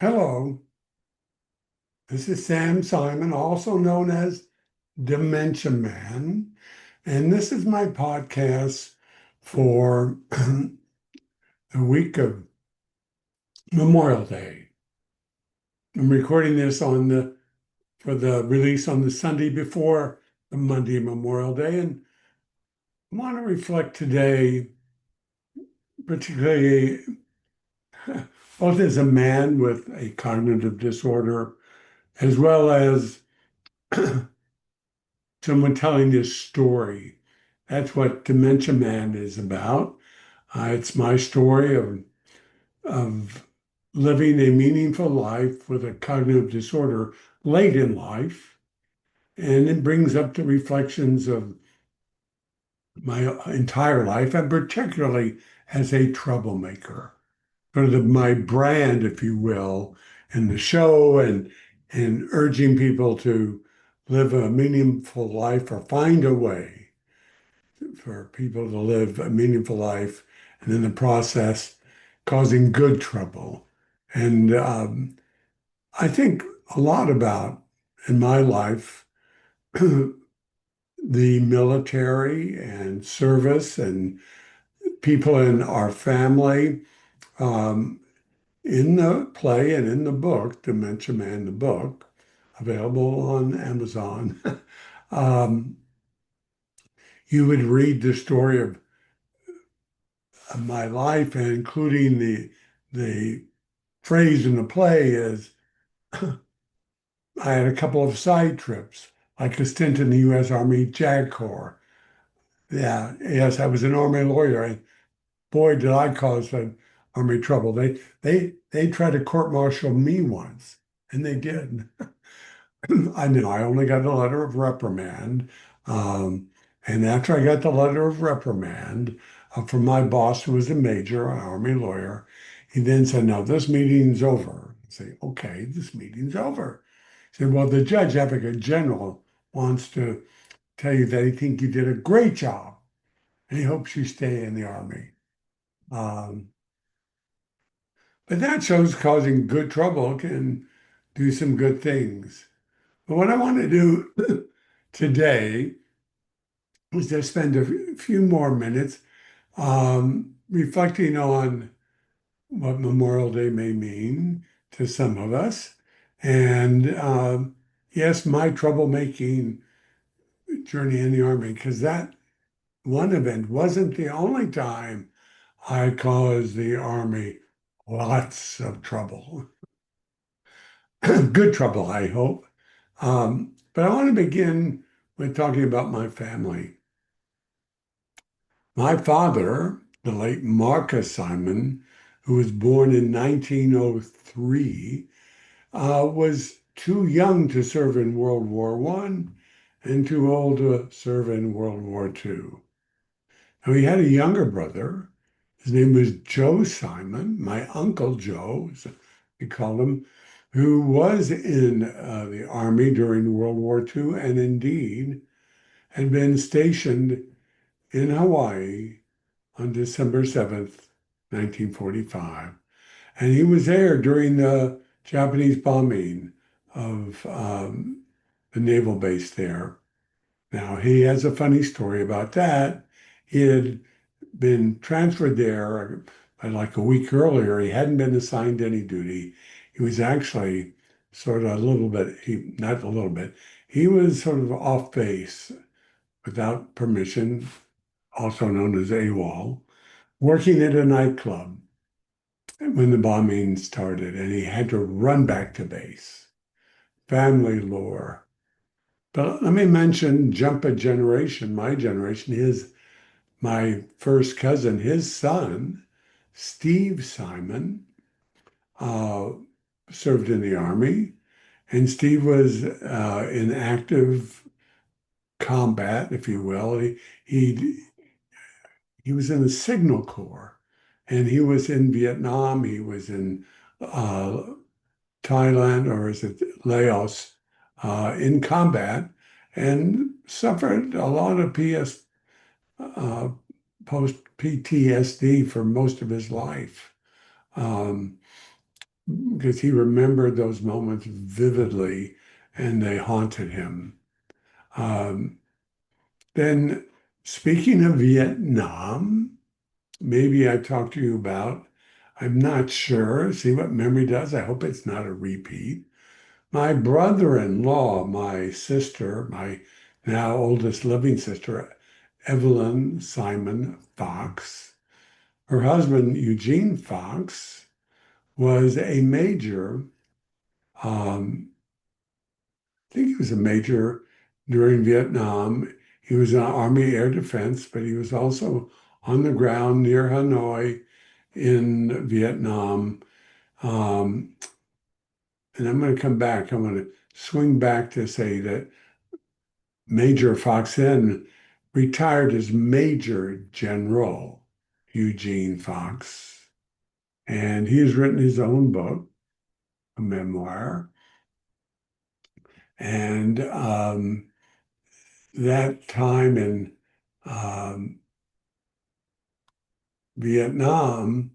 Hello, this is Sam Simon, also known as Dementia Man, and this is my podcast for the week of Memorial Day. I'm recording this for the release on the Sunday before the Monday Memorial Day, and I want to reflect today, particularly both as a man with a cognitive disorder, as well as someone telling this story. That's what Dementia Man is about. It's my story of living a meaningful life with a cognitive disorder late in life. And it brings up the reflections of my entire life, and particularly as a troublemaker. Sort of my brand, if you will, in the show and urging people to live a meaningful life or find a way for people to live a meaningful life, and in the process, causing good trouble. And I think a lot about in my life the military and service and people in our family. Um, in the play and in the book, Dementia Man, the book, available on Amazon, um, you would read the story of my life, and including the phrase in the play is I had a couple of side trips, like a stint in the U.S. Army JAG Corps. Yeah, yes, I was an Army lawyer, and boy, did I cause an Army trouble. They tried to court-martial me once, and they did. I know I only got a letter of reprimand. Um, and after I got the letter of reprimand from my boss, who was a major, an Army lawyer, he then said, "Now this meeting's over." I say, "Okay, this meeting's over." He said, "Well, the judge advocate general wants to tell you that he thinks you did a great job and he hopes you stay in the Army." Um, but that shows causing good trouble can do some good things. But what I want to do today is to spend a few more minutes reflecting on what Memorial Day may mean to some of us. And yes, my troublemaking journey in the Army, because that one event wasn't the only time I caused the Army lots of trouble. Good trouble, I hope. But I want to begin with talking about my family. My father, the late Marcus Simon, who was born in 1903, was too young to serve in World War One and too old to serve in World War Two. Now, he had a younger brother. His name was Joe Simon, my Uncle Joe, as we called him, who was in the Army during World War Two and indeed had been stationed in Hawaii on December 7th, 1945. And he was there during the Japanese bombing of the naval base there. Now, he has a funny story about that. He had been transferred there like a week earlier. He hadn't been assigned any duty. He was actually sort of a little bit, not a little bit, he was sort of off base without permission, also known as AWOL, working at a nightclub when the bombing started, and he had to run back to base. Family lore. But let me mention, jump a generation, my generation, my first cousin, his son, Steve Simon, uh, served in the Army, and Steve was in active combat, if you will. He he was in the Signal Corps, and he was in Vietnam. He was in uh, Thailand, or is it Laos, in combat, and suffered a lot of uh, post PTSD for most of his life. Um, because he remembered those moments vividly and they haunted him. Um, then, speaking of Vietnam, maybe I talked to you about, I'm not sure. See what memory does. I hope it's not a repeat. My brother-in-law, my sister, my now oldest living sister, Evelyn Simon Fox, her husband, Eugene Fox, was a major. I think he was a major during Vietnam. He was in Army Air Defense, but he was also on the ground near Hanoi in Vietnam. Um, and I'm going to come back. I'm going to swing back to say that Major Fox then retired as Major General Eugene Fox. And he has written his own book, a memoir. And that time in um, Vietnam,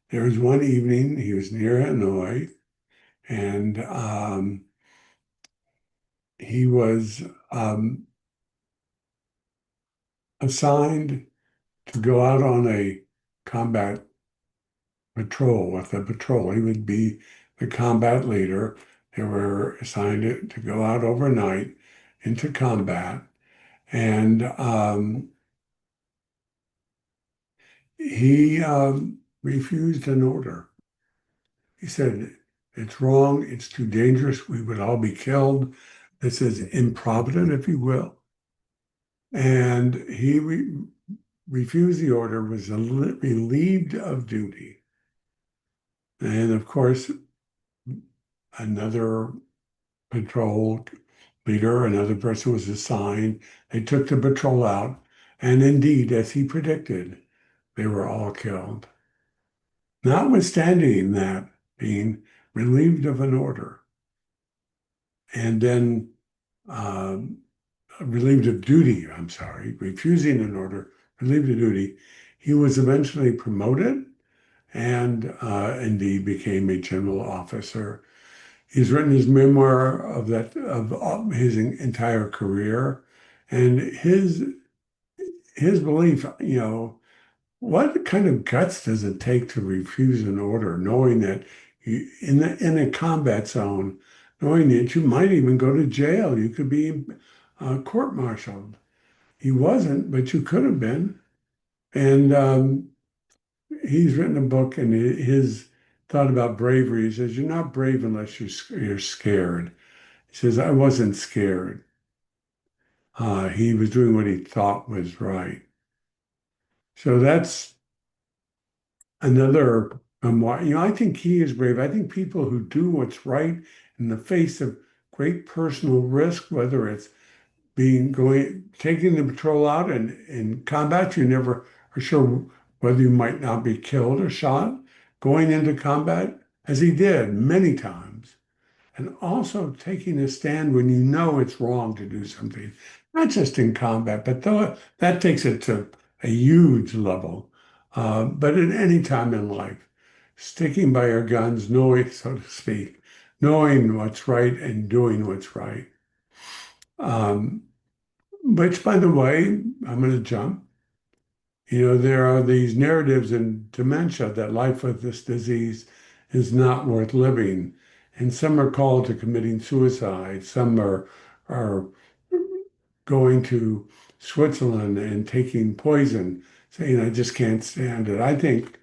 there was one evening, he was near Hanoi, and he was assigned to go out on a combat patrol with a patrol. He would be the combat leader. They were assigned to go out overnight into combat. And he refused an order. He said, it's wrong, it's too dangerous, we would all be killed. This is improvident, if you will. And he refused the order, was relieved of duty. And of course, another patrol leader, another person was assigned. They took the patrol out. And indeed, as he predicted, they were all killed. Notwithstanding that, being relieved of an order. And then relieved of duty, I'm sorry, refusing an order, relieved of duty, he was eventually promoted and indeed became a general officer. He's written his memoir of his entire career, and his belief, what kind of guts does it take to refuse an order, knowing that in a combat zone, knowing that you might even go to jail, you could be court-martialed. He wasn't, but you could have been. And he's written a book, and his thought about bravery. He says, "You're not brave unless you're scared." He says, "I wasn't scared." He was doing what he thought was right. So that's another memoir. I think he is brave. I think people who do what's right in the face of great personal risk, whether it's taking the patrol out and in combat, you never are sure whether you might not be killed or shot. Going into combat, as he did many times, and also taking a stand when you know it's wrong to do something, not just in combat, but though that takes it to a huge level. But at any time in life, sticking by your guns, knowing, so to speak, knowing what's right and doing what's right. Um, which, by the way, I'm going to jump. There are these narratives in dementia that life with this disease is not worth living. And some are called to committing suicide. Some are going to Switzerland and taking poison, saying, I just can't stand it. I think,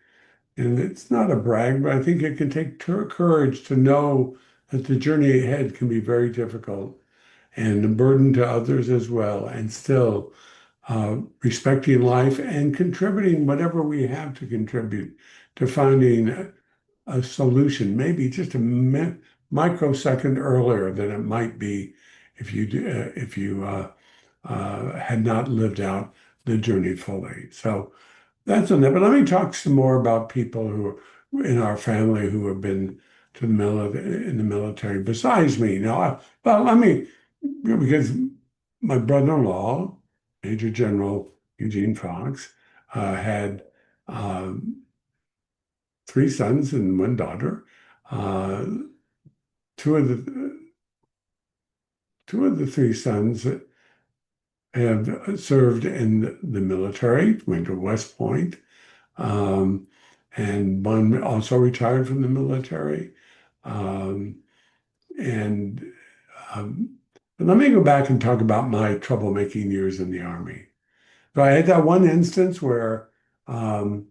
and it's not a brag, but I think it can take courage to know that the journey ahead can be very difficult and a burden to others as well, and still respecting life and contributing whatever we have to contribute to finding a solution, maybe just a microsecond earlier than it might be if you had not lived out the journey fully. So that's on that. But let me talk some more about people who in our family who have been to in the military besides me. Well, let me, because my brother-in-law, Major General Eugene Fox, had three sons and one daughter. Uh, two of the two of the three sons have served in the military, went to West Point, um, and one also retired from the military. Um, and but let me go back and talk about my troublemaking years in the Army. So I had that one instance where um,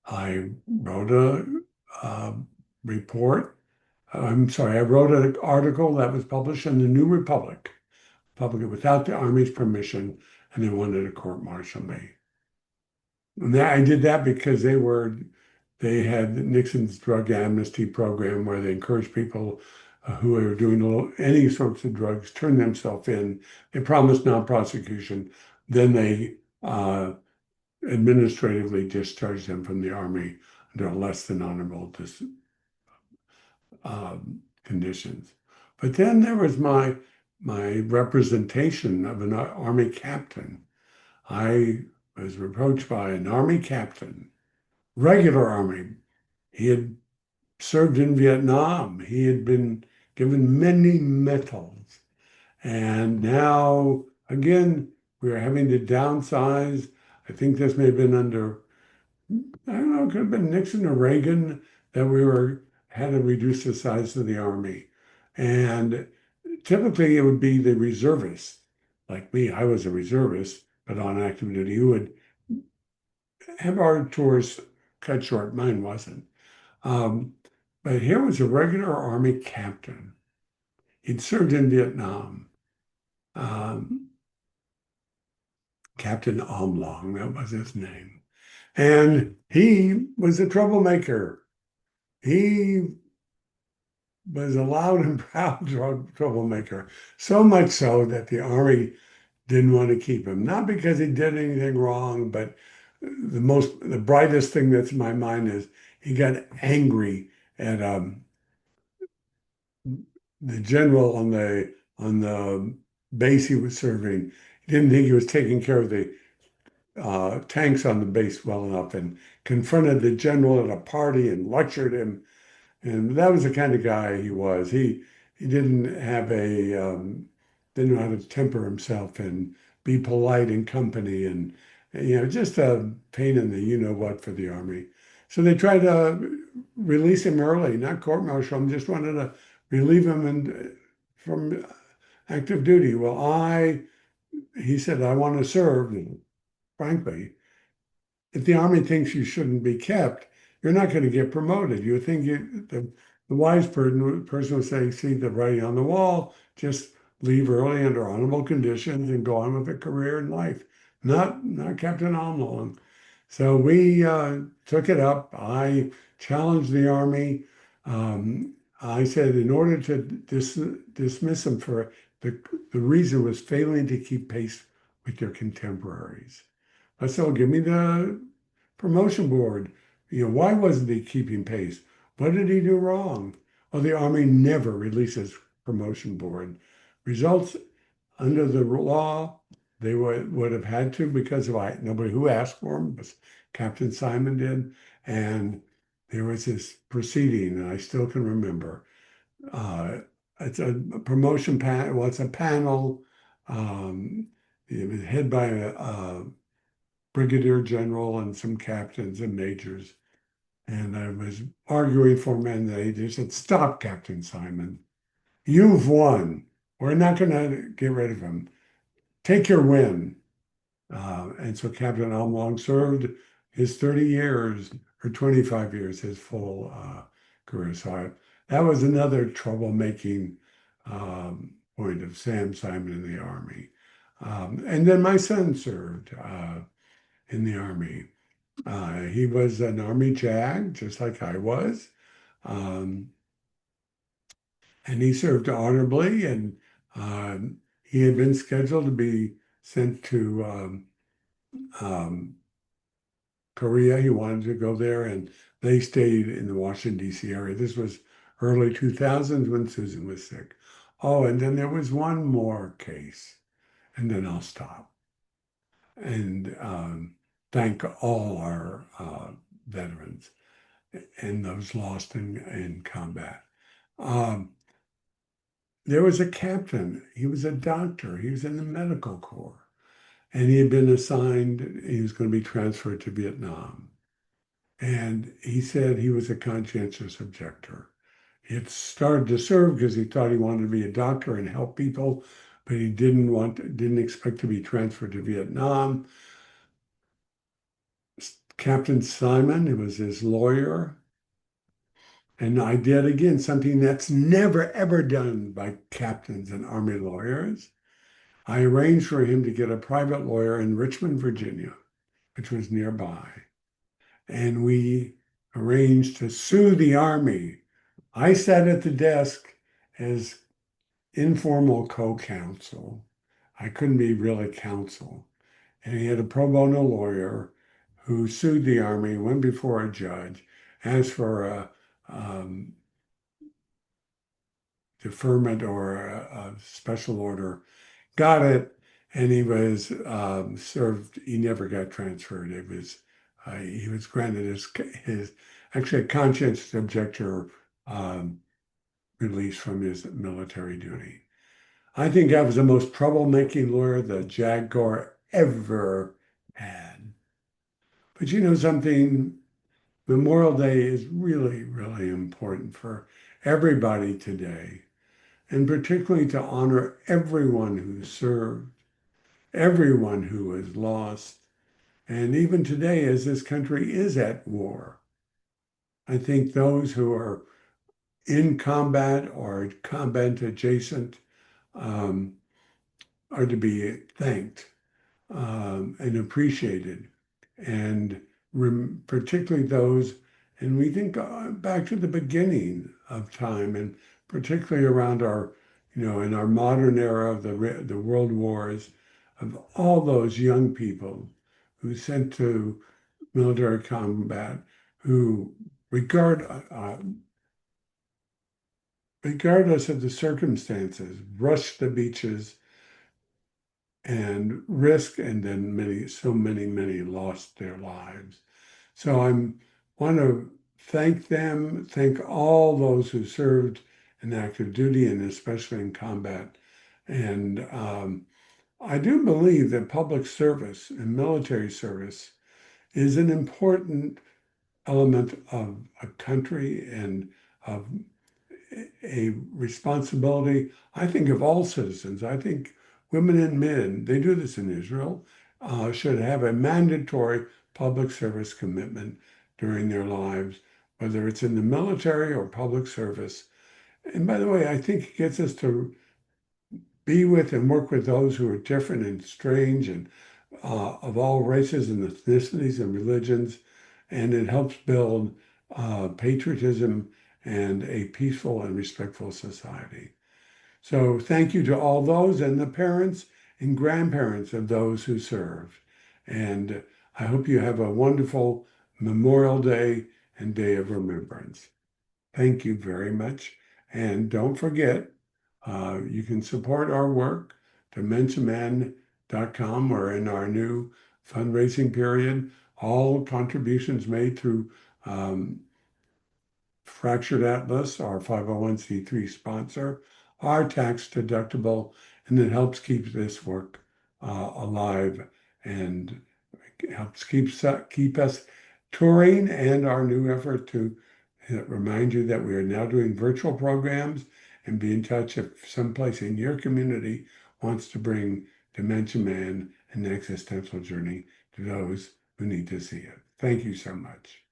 I wrote a report. I'm sorry, I wrote an article that was published in the New Republic, published without the Army's permission, and they wanted to court-martial me. And I did that because they had Nixon's drug amnesty program where they encouraged people who were doing any sorts of drugs turn themselves in. They promised non-prosecution. Then they administratively discharged them from the Army under less than honorable conditions. But then there was my representation of an Army captain. I was approached by an Army captain, regular Army. He had served in Vietnam. He had been given many medals. And now, again, we are having to downsize. I think this may have been under, I don't know, it could have been Nixon or Reagan that had to reduce the size of the Army. And typically it would be the reservists, like me. I was a reservist, but on active duty, who would have our tours cut short. Mine wasn't. Um, but here was a regular Army captain. He'd served in Vietnam. Um, Captain Omlong, that was his name. And he was a troublemaker. He was a loud and proud troublemaker, so much so that the Army didn't want to keep him. Not because he did anything wrong, but the brightest thing that's in my mind is he got angry at the general on the base he was serving. He didn't think he was taking care of the tanks on the base well enough, and confronted the general at a party and lectured him. And that was the kind of guy he was. He didn't have didn't know how to temper himself and be polite in company, and just a pain in the you know what for the Army. So they tried to release him early, not court-martial him, just wanted to relieve him from active duty. Well, he said, I want to serve. And frankly, if the Army thinks you shouldn't be kept, you're not going to get promoted. You think the wise person would say, see the writing on the wall, just leave early under honorable conditions and go on with a career in life. Not Captain Omlong. So we took it up. I challenged the Army. I said in order to dismiss him for the reason was failing to keep pace with their contemporaries. I said, well, give me the promotion board. Why wasn't he keeping pace? What did he do wrong? Well, the Army never releases promotion board. Results under the law, they would have had to because of nobody who asked for them, but Captain Simon did. And there was this proceeding, and I still can remember. It's a promotion panel. Well, it's a panel. Um, it was head by a brigadier general and some captains and majors. And I was arguing for him, and they just said, stop, Captain Simon. You've won. We're not going to get rid of him. Take your win. And so Captain Almlong served his 30 years or 25 years, his full career. So that was another troublemaking point of Sam Simon in the Army. And then my son served in the Army. He was an Army JAG, just like I was. Um, and he served honorably, and he had been scheduled to be sent to um, Korea. He wanted to go there, and they stayed in the Washington, D.C. area. This was early 2000s when Susan was sick. Oh, and then there was one more case, and then I'll stop. And thank all our veterans. and those lost in combat. Um, there was a captain. He was a doctor. He was in the medical corps, and he had been assigned. He was going to be transferred to Vietnam. And he said he was a conscientious objector. He had started to serve because he thought he wanted to be a doctor and help people, but he didn't expect to be transferred to Vietnam. Captain Simon, who was his lawyer, and I did again something that's never ever done by captains and army lawyers. I arranged for him to get a private lawyer in Richmond, Virginia, which was nearby. And we arranged to sue the army. I sat at the desk as informal co-counsel. I couldn't be really counsel. And he had a pro bono lawyer who sued the army, went before a judge, asked for a deferment or a special order, got it, and he was served. He never got transferred. He was granted his actually a conscientious objector um, release from his military duty. I think I was the most troublemaking lawyer the Jaguar ever had. But you know something, Memorial Day is really, really important for everybody today, and particularly to honor everyone who served, everyone who was lost, and even today, as this country is at war. I think those who are in combat or combat adjacent um, are to be thanked and appreciated. And particularly those, and we think back to the beginning of time, and particularly around our, in our modern era of the world wars, of all those young people who sent to military combat, who regardless of the circumstances, rushed the beaches and risk, and then so many lost their lives. So want to thank them, thank all those who served in active duty and especially in combat. And I do believe that public service and military service is an important element of a country and of a responsibility, I think, of all citizens. I think women and men, they do this in Israel, should have a mandatory public service commitment during their lives, whether it's in the military or public service. And by the way, I think it gets us to be with and work with those who are different and strange and of all races and ethnicities and religions. And it helps build patriotism and a peaceful and respectful society. So thank you to all those and the parents and grandparents of those who served. And I hope you have a wonderful Memorial Day and Day of Remembrance. Thank you very much. And don't forget, you can support our work, DementiaMan.com, or in our new fundraising period. All contributions made through Fractured Atlas, our 501c3 sponsor, are tax deductible, and it helps keep this work alive and helps keep us touring, and our new effort to remind you that we are now doing virtual programs, and be in touch if someplace in your community wants to bring Dementia Man and Existential Journey to those who need to see it. Thank you so much.